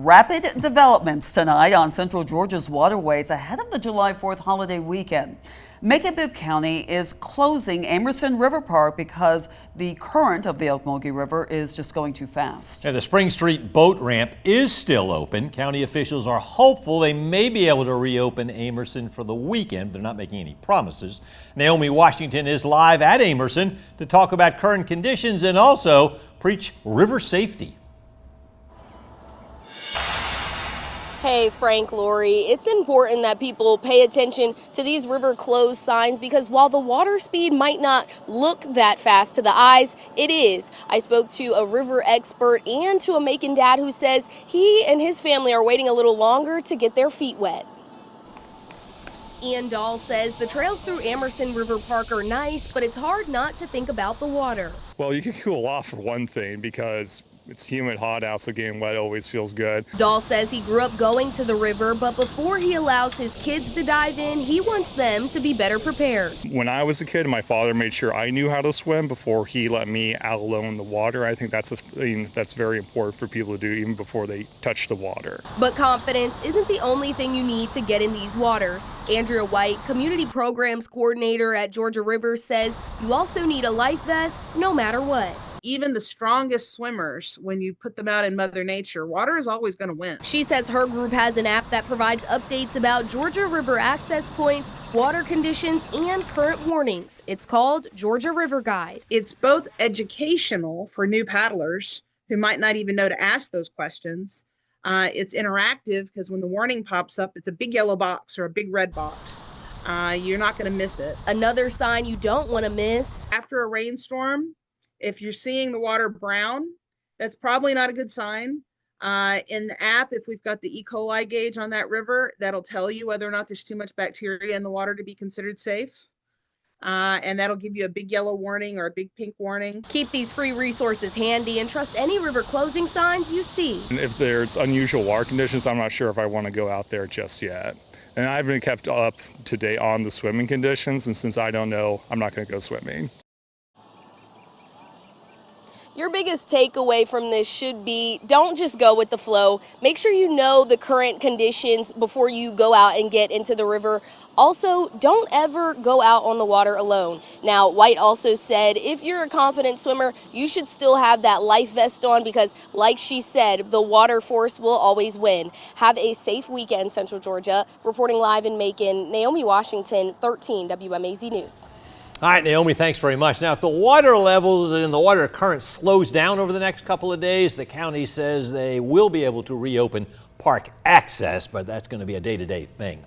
Rapid developments tonight on Central Georgia's waterways ahead of the July 4th holiday weekend. Macon-Bibb County is closing Amerson River Park because the current of the Ocmulgee River is just going too fast. And the Spring Street boat ramp is still open. County officials are hopeful they may be able to reopen Amerson for the weekend. They're not making any promises. Naomi Washington is live at Amerson to talk about current conditions and also preach river safety. Hey, Frank, Lori, it's important that people pay attention to these river close signs because while the water speed might not look that fast to the eyes, it is. I spoke to a river expert and to a Macon dad who says he and his family are waiting a little longer to get their feet wet. Ian Dahl says the trails through Amerson River Park are nice, but it's hard not to think about the water. Well, you can cool off for one thing because it's humid, hot out, so getting wet always feels good. Dahl says he grew up going to the river, but before he allows his kids to dive in, he wants them to be better prepared. When I was a kid, my father made sure I knew how to swim before he let me out alone in the water. I think that's a thing that's very important for people to do even before they touch the water. But confidence isn't the only thing you need to get in these waters. Andrea White, Community Programs Coordinator at Georgia River, says you also need a life vest no matter what. Even the strongest swimmers, when you put them out in Mother Nature, water is always going to win. She says her group has an app that provides updates about Georgia River access points, water conditions, and current warnings. It's called Georgia River Guide. It's both educational for new paddlers who might not even know to ask those questions. It's interactive because when the warning pops up, it's a big yellow box or a big red box. You're not going to miss it. Another sign you don't want to miss. After a rainstorm, if you're seeing the water brown, that's probably not a good sign. In the app, if we've got the E. coli gauge on that river, that'll tell you whether or not there's too much bacteria in the water to be considered safe. And that'll give you a big yellow warning or a big pink warning. Keep these free resources handy and trust any river closing signs you see. And if there's unusual water conditions, I'm not sure if I want to go out there just yet. And I've been kept up to date on the swimming conditions, and since I don't know, I'm not going to go swimming. Your biggest takeaway from this should be don't just go with the flow. Make sure you know the current conditions before you go out and get into the river. Also, don't ever go out on the water alone. Now, White also said if you're a confident swimmer, you should still have that life vest on because, like she said, the water force will always win. Have a safe weekend, Central Georgia. Reporting live in Macon, Naomi Washington, 13 WMAZ News. All right, Naomi, thanks very much. Now, if the water levels and the water current slows down over the next couple of days, the county says they will be able to reopen park access, but that's going to be a day-to-day thing.